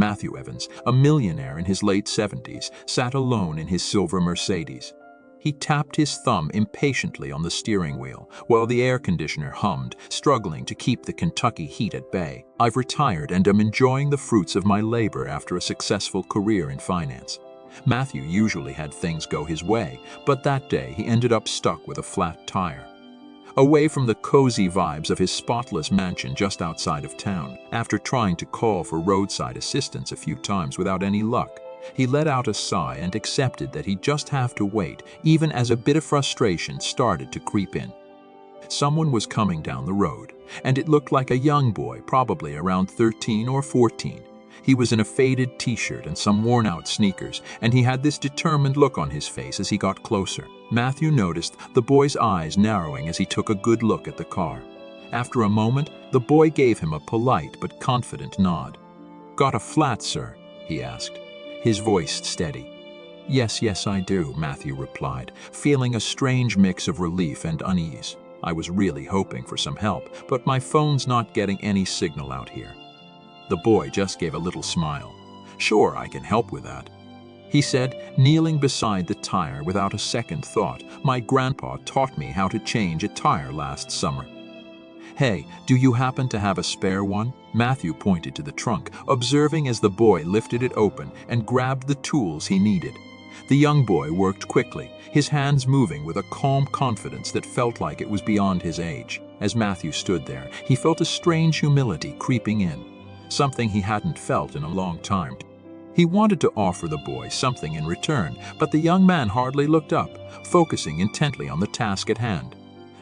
Matthew Evans, a millionaire in his late 70s, sat alone in his silver Mercedes. He tapped his thumb impatiently on the steering wheel while the air conditioner hummed, struggling to keep the Kentucky heat at bay. "I've retired and am enjoying the fruits of my labor after a successful career in finance." Matthew usually had things go his way, but that day he ended up stuck with a flat tire. Away from the cozy vibes of his spotless mansion just outside of town, after trying to call for roadside assistance a few times without any luck, he let out a sigh and accepted that he'd just have to wait, even as a bit of frustration started to creep in. Someone was coming down the road, and it looked like a young boy, probably around 13 or 14. He was in a faded t-shirt and some worn-out sneakers, and he had this determined look on his face as he got closer. Matthew noticed the boy's eyes narrowing as he took a good look at the car. After a moment, the boy gave him a polite but confident nod. "Got a flat, sir?" he asked, his voice steady. Yes, I do," Matthew replied, feeling a strange mix of relief and unease. "I was really hoping for some help, but my phone's not getting any signal out here." The boy just gave a little smile. "Sure, I can help with that," he said, kneeling beside the tire without a second thought. "My grandpa taught me how to change a tire last summer." "Hey, do you happen to have a spare one?" Matthew pointed to the trunk, observing as the boy lifted it open and grabbed the tools he needed. The young boy worked quickly, his hands moving with a calm confidence that felt like it was beyond his age. As Matthew stood there, he felt a strange humility creeping in, something he hadn't felt in a long time. He wanted to offer the boy something in return, but the young man hardly looked up, focusing intently on the task at hand.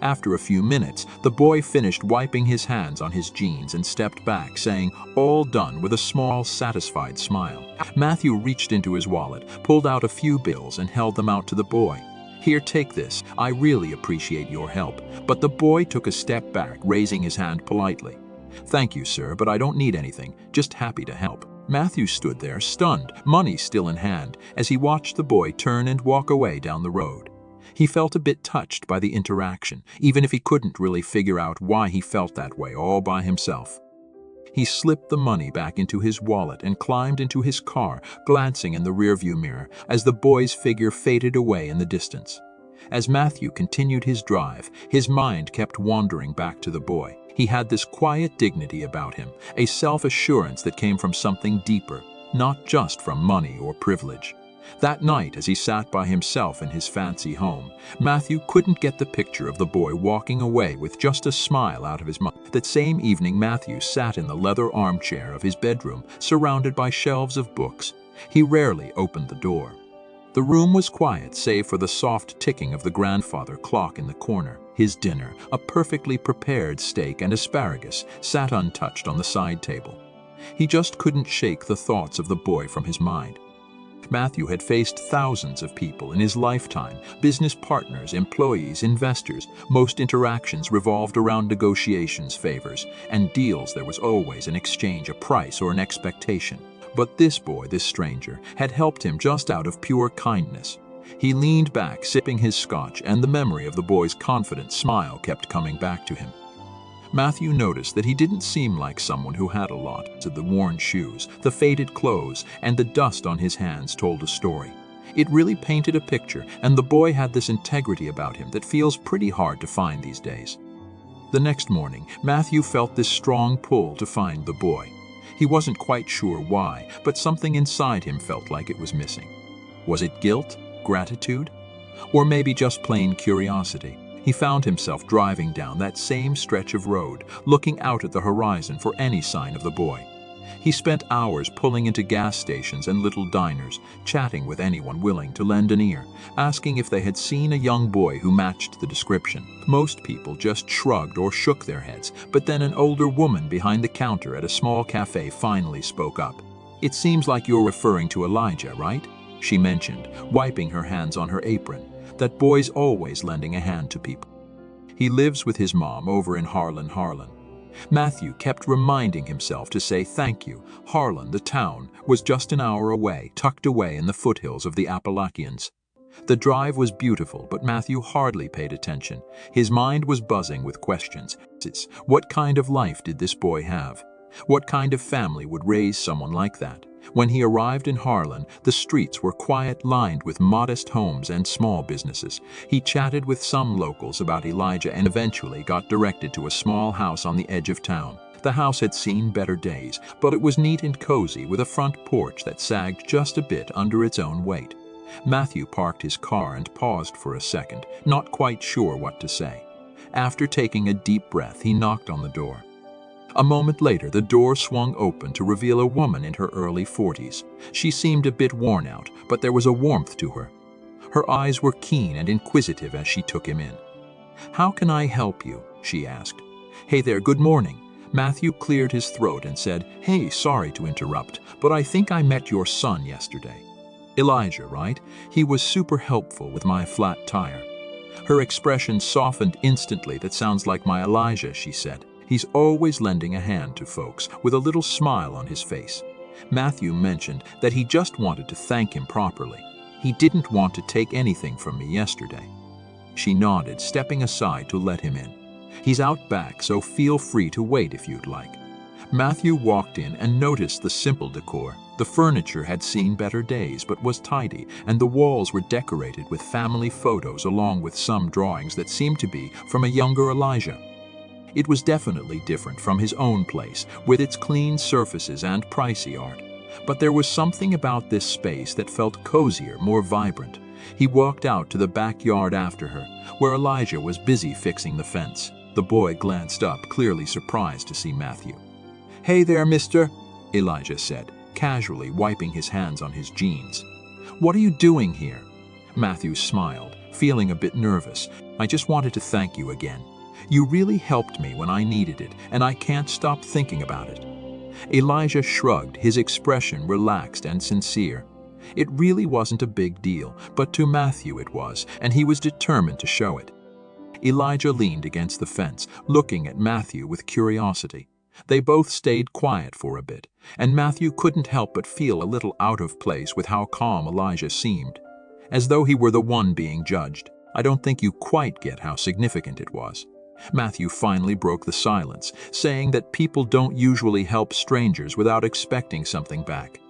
After a few minutes, the boy finished wiping his hands on his jeans and stepped back, saying, "All done," with a small, satisfied smile. Matthew reached into his wallet, pulled out a few bills, and held them out to the boy. "Here, take this. I really appreciate your help." But the boy took a step back, raising his hand politely. "Thank you, sir, but I don't need anything. Just happy to help." Matthew stood there, stunned, money still in hand, as he watched the boy turn and walk away down the road. He felt a bit touched by the interaction, even if he couldn't really figure out why he felt that way all by himself. He slipped the money back into his wallet and climbed into his car, glancing in the rearview mirror as the boy's figure faded away in the distance. As Matthew continued his drive, his mind kept wandering back to the boy. He had this quiet dignity about him, a self-assurance that came from something deeper, not just from money or privilege. That night, as he sat by himself in his fancy home, Matthew couldn't get the picture of the boy walking away with just a smile out of his mouth. That same evening, Matthew sat in the leather armchair of his bedroom, surrounded by shelves of books. He rarely opened the door. The room was quiet, save for the soft ticking of the grandfather clock in the corner. His dinner, a perfectly prepared steak and asparagus, sat untouched on the side table. He just couldn't shake the thoughts of the boy from his mind. Matthew had faced thousands of people in his lifetime, business partners, employees, investors. Most interactions revolved around negotiations, favors, and deals. There was always an exchange, a price, or an expectation. But this boy, this stranger, had helped him just out of pure kindness. He leaned back, sipping his scotch, and the memory of the boy's confident smile kept coming back to him. Matthew noticed that he didn't seem like someone who had a lot. The worn shoes, the faded clothes, and the dust on his hands told a story. It really painted a picture, and the boy had this integrity about him that feels pretty hard to find these days. The next morning, Matthew felt this strong pull to find the boy. He wasn't quite sure why, but something inside him felt like it was missing. Was it guilt, gratitude, or maybe just plain curiosity? He found himself driving down that same stretch of road, looking out at the horizon for any sign of the boy. He spent hours pulling into gas stations and little diners, chatting with anyone willing to lend an ear, asking if they had seen a young boy who matched the description. Most people just shrugged or shook their heads, but then an older woman behind the counter at a small cafe finally spoke up. "It seems like you're referring to Elijah, right?" she mentioned, wiping her hands on her apron. "That boy's always lending a hand to people. He lives with his mom over in Harlan. Matthew kept reminding himself to say thank you. Harlan, the town, was just an hour away, tucked away in the foothills of the Appalachians. The drive was beautiful, but Matthew hardly paid attention. His mind was buzzing with questions. What kind of life did this boy have? What kind of family would raise someone like that? When he arrived in Harlan, the streets were quiet, lined with modest homes and small businesses. He chatted with some locals about Elijah and eventually got directed to a small house on the edge of town. The house had seen better days, but it was neat and cozy with a front porch that sagged just a bit under its own weight. Matthew parked his car and paused for a second, not quite sure what to say. After taking a deep breath, he knocked on the door. A moment later, the door swung open to reveal a woman in her early 40s. She seemed a bit worn out, but there was a warmth to her. Her eyes were keen and inquisitive as she took him in. "How can I help you?" she asked. "Hey there, good morning." Matthew cleared his throat and said, "Hey, sorry to interrupt, but I think I met your son yesterday." "Elijah, right? He was super helpful with my flat tire." Her expression softened instantly. "That sounds like my Elijah," she said. "He's always lending a hand to folks," with a little smile on his face. Matthew mentioned that he just wanted to thank him properly. He didn't want to take anything from me yesterday. She nodded, stepping aside to let him in. "He's out back, so feel free to wait if you'd like." Matthew walked in and noticed the simple decor. The furniture had seen better days but was tidy, and the walls were decorated with family photos along with some drawings that seemed to be from a younger Elijah. It was definitely different from his own place, with its clean surfaces and pricey art. But there was something about this space that felt cozier, more vibrant. He walked out to the backyard after her, where Elijah was busy fixing the fence. The boy glanced up, clearly surprised to see Matthew. "Hey there, mister," Elijah said, casually wiping his hands on his jeans. "What are you doing here?" Matthew smiled, feeling a bit nervous. "I just wanted to thank you again. You really helped me when I needed it, and I can't stop thinking about it." Elijah shrugged, his expression relaxed and sincere. It really wasn't a big deal, but to Matthew it was, and he was determined to show it. Elijah leaned against the fence, looking at Matthew with curiosity. They both stayed quiet for a bit, and Matthew couldn't help but feel a little out of place with how calm Elijah seemed, as though he were the one being judged. "I don't think you quite get how significant it was." Matthew finally broke the silence, saying that people don't usually help strangers without expecting something back.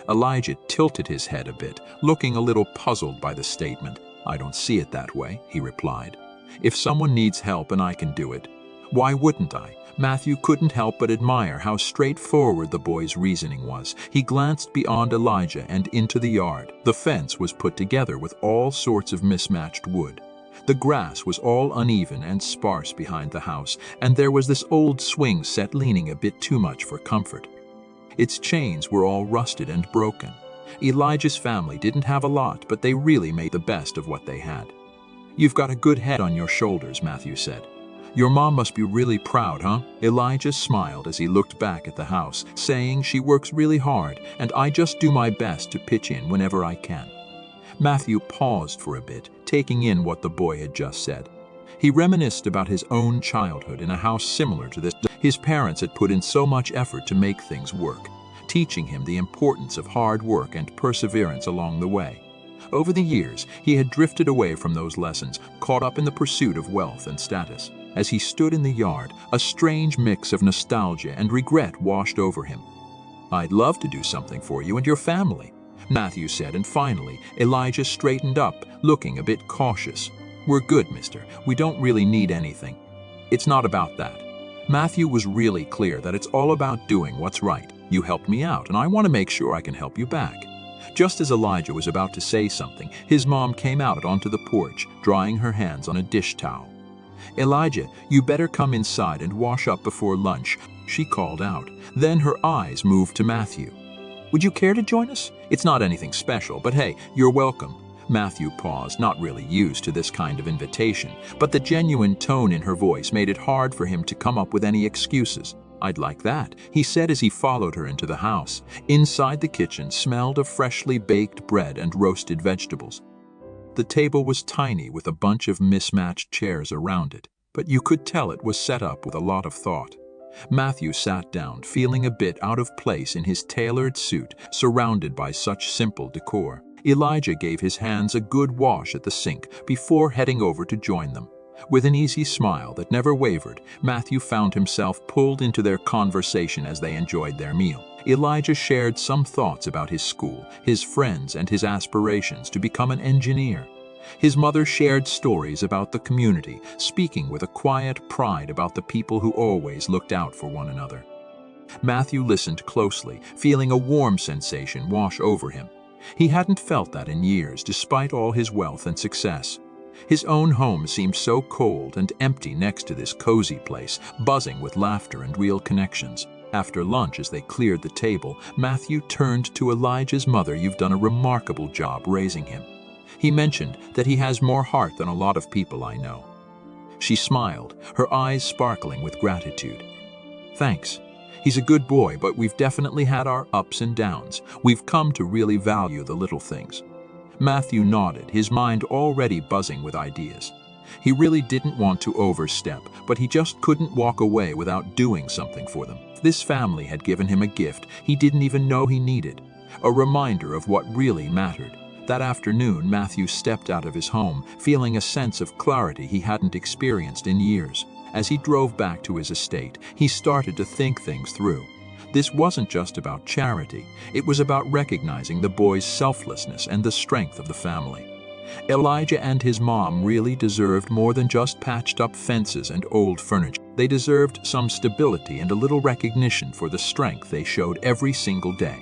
Elijah tilted his head a bit, looking a little puzzled by the statement. "I don't see it that way," he replied. "If someone needs help and I can do it, why wouldn't I?" Matthew couldn't help but admire how straightforward the boy's reasoning was. He glanced beyond Elijah and into the yard. The fence was put together with all sorts of mismatched wood. The grass was all uneven and sparse behind the house, and there was this old swing set leaning a bit too much for comfort. Its chains were all rusted and broken. Elijah's family didn't have a lot, but they really made the best of what they had. "You've got a good head on your shoulders," Matthew said. "Your mom must be really proud, huh?" Elijah smiled as he looked back at the house, saying, "She works really hard, and I just do my best to pitch in whenever I can." Matthew paused for a bit, taking in what the boy had just said. He reminisced about his own childhood in a house similar to this. His parents had put in so much effort to make things work, teaching him the importance of hard work and perseverance along the way. Over the years, he had drifted away from those lessons, caught up in the pursuit of wealth and status. As he stood in the yard, a strange mix of nostalgia and regret washed over him. "I'd love to do something for you and your family," Matthew said, and finally, Elijah straightened up, looking a bit cautious. "We're good, mister. We don't really need anything. It's not about that." Matthew was really clear that it's all about doing what's right. "You helped me out, and I want to make sure I can help you back." Just as Elijah was about to say something, his mom came out onto the porch, drying her hands on a dish towel. "Elijah, you better come inside and wash up before lunch," she called out. Then her eyes moved to Matthew. "Would you care to join us? It's not anything special, but hey, you're welcome." Matthew paused, not really used to this kind of invitation, but the genuine tone in her voice made it hard for him to come up with any excuses. "I'd like that," he said as he followed her into the house. Inside, the kitchen smelled of freshly baked bread and roasted vegetables. The table was tiny with a bunch of mismatched chairs around it, but you could tell it was set up with a lot of thought. Matthew sat down, feeling a bit out of place in his tailored suit, surrounded by such simple decor. Elijah gave his hands a good wash at the sink before heading over to join them. With an easy smile that never wavered, Matthew found himself pulled into their conversation as they enjoyed their meal. Elijah shared some thoughts about his school, his friends, and his aspirations to become an engineer. His mother shared stories about the community, speaking with a quiet pride about the people who always looked out for one another. Matthew listened closely, feeling a warm sensation wash over him. He hadn't felt that in years, despite all his wealth and success. His own home seemed so cold and empty next to this cozy place, buzzing with laughter and real connections. After lunch, as they cleared the table, Matthew turned to Elijah's mother. "You've done a remarkable job raising him. He mentioned that he has more heart than a lot of people I know." She smiled, her eyes sparkling with gratitude. "Thanks. He's a good boy, but we've definitely had our ups and downs. We've come to really value the little things." Matthew nodded, his mind already buzzing with ideas. He really didn't want to overstep, but he just couldn't walk away without doing something for them. This family had given him a gift he didn't even know he needed, a reminder of what really mattered. That afternoon, Matthew stepped out of his home, feeling a sense of clarity he hadn't experienced in years. As he drove back to his estate, he started to think things through. This wasn't just about charity, it was about recognizing the boy's selflessness and the strength of the family. Elijah and his mom really deserved more than just patched-up fences and old furniture. They deserved some stability and a little recognition for the strength they showed every single day.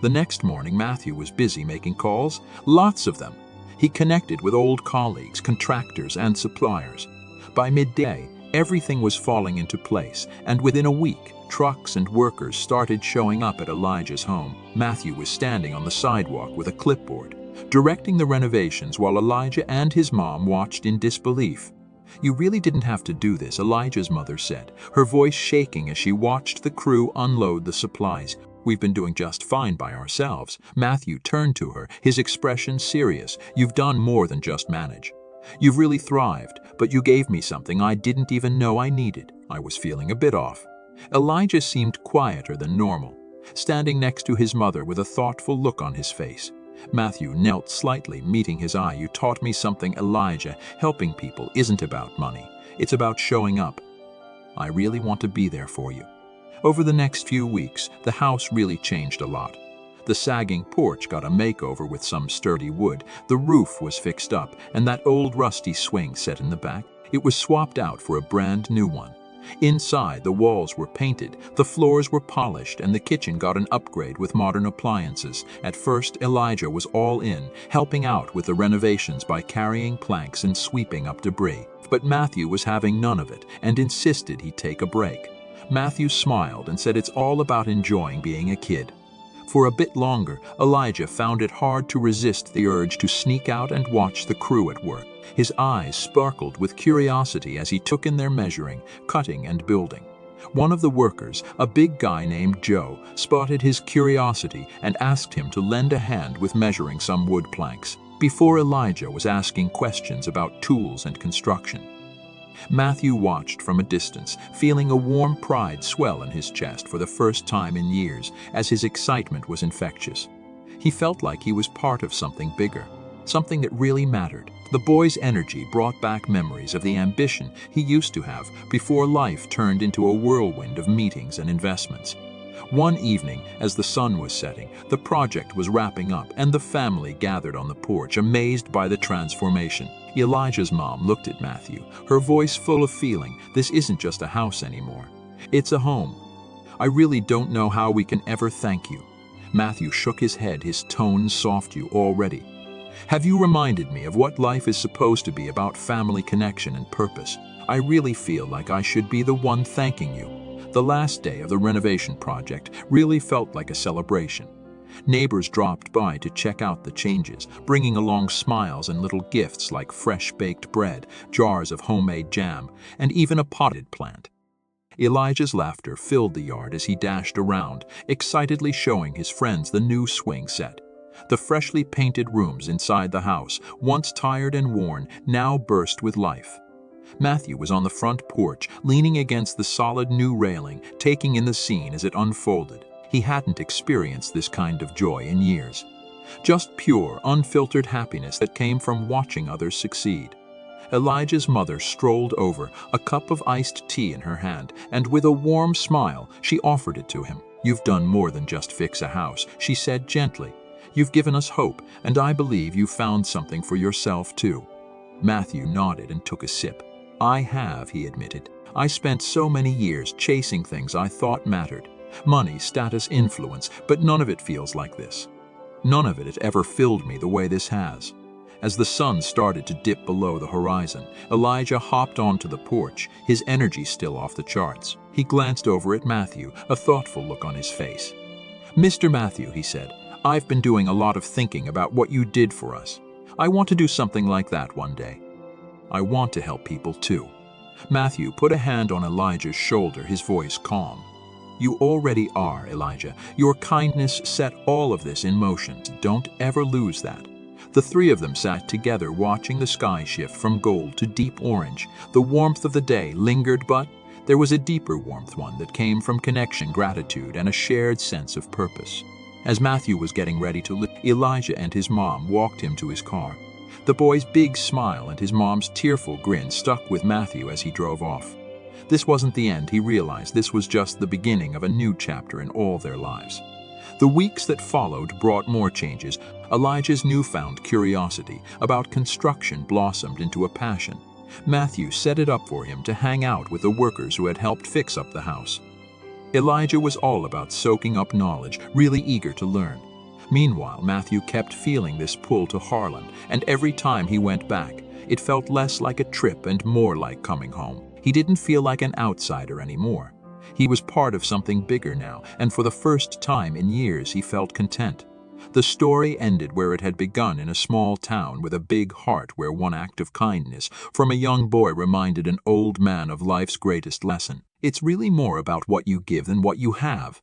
The next morning, Matthew was busy making calls, lots of them. He connected with old colleagues, contractors, and suppliers. By midday, everything was falling into place, and within a week, trucks and workers started showing up at Elijah's home. Matthew was standing on the sidewalk with a clipboard, directing the renovations while Elijah and his mom watched in disbelief. "You really didn't have to do this," Elijah's mother said, her voice shaking as she watched the crew unload the supplies. "We've been doing just fine by ourselves." Matthew turned to her, his expression serious. "You've done more than just manage. You've really thrived, but you gave me something I didn't even know I needed." I was feeling a bit off. Elijah seemed quieter than normal, standing next to his mother with a thoughtful look on his face. Matthew knelt slightly, meeting his eye. "You taught me something, Elijah. Helping people isn't about money. It's about showing up. I really want to be there for you." Over the next few weeks, the house really changed a lot. The sagging porch got a makeover with some sturdy wood, the roof was fixed up, and that old rusty swing set in the back, it was swapped out for a brand new one. Inside, the walls were painted, the floors were polished, and the kitchen got an upgrade with modern appliances. At first, Elijah was all in, helping out with the renovations by carrying planks and sweeping up debris. But Matthew was having none of it and insisted he take a break. Matthew smiled and said it's all about enjoying being a kid. For a bit longer, Elijah found it hard to resist the urge to sneak out and watch the crew at work. His eyes sparkled with curiosity as he took in their measuring, cutting, and building. One of the workers, a big guy named Joe, spotted his curiosity and asked him to lend a hand with measuring some wood planks, before Elijah was asking questions about tools and construction. Matthew watched from a distance, feeling a warm pride swell in his chest for the first time in years, as his excitement was infectious. He felt like he was part of something bigger, something that really mattered. The boy's energy brought back memories of the ambition he used to have before life turned into a whirlwind of meetings and investments. One evening, as the sun was setting, the project was wrapping up and the family gathered on the porch, amazed by the transformation. Elijah's mom looked at Matthew, her voice full of feeling. "This isn't just a house anymore. It's a home. I really don't know how we can ever thank you." Matthew shook his head, his tone soft. "You already have you reminded me of what life is supposed to be about: family, connection, and purpose. I really feel like I should be the one thanking you." The last day of the renovation project really felt like a celebration. Neighbors dropped by to check out the changes, bringing along smiles and little gifts like fresh baked bread, jars of homemade jam, and even a potted plant. Elijah's laughter filled the yard as he dashed around, excitedly showing his friends the new swing set. The freshly painted rooms inside the house, once tired and worn, now burst with life. Matthew was on the front porch, leaning against the solid new railing, taking in the scene as it unfolded. He hadn't experienced this kind of joy in years. Just pure, unfiltered happiness that came from watching others succeed. Elijah's mother strolled over, a cup of iced tea in her hand, and with a warm smile, she offered it to him. "You've done more than just fix a house," she said gently. "You've given us hope, and I believe you found something for yourself too." Matthew nodded and took a sip. "I have," he admitted. "I spent so many years chasing things I thought mattered. Money, status, influence, but none of it feels like this. None of it has ever filled me the way this has." As the sun started to dip below the horizon, Elijah hopped onto the porch, his energy still off the charts. He glanced over at Matthew, a thoughtful look on his face. "Mr. Matthew," he said, "I've been doing a lot of thinking about what you did for us. I want to do something like that one day. I want to help people too." Matthew put a hand on Elijah's shoulder, his voice calm. "You already are, Elijah. Your kindness set all of this in motion. Don't ever lose that." The three of them sat together watching the sky shift from gold to deep orange. The warmth of the day lingered, but there was a deeper warmth, one that came from connection, gratitude, and a shared sense of purpose. As Matthew was getting ready to leave, Elijah and his mom walked him to his car. The boy's big smile and his mom's tearful grin stuck with Matthew as he drove off. This wasn't the end, he realized. This was just the beginning of a new chapter in all their lives. The weeks that followed brought more changes. Elijah's newfound curiosity about construction blossomed into a passion. Matthew set it up for him to hang out with the workers who had helped fix up the house. Elijah was all about soaking up knowledge, really eager to learn. Meanwhile, Matthew kept feeling this pull to Harlan, and every time he went back, it felt less like a trip and more like coming home. He didn't feel like an outsider anymore. He was part of something bigger now, and for the first time in years he felt content. The story ended where it had begun, in a small town with a big heart where one act of kindness from a young boy reminded an old man of life's greatest lesson. It's really more about what you give than what you have.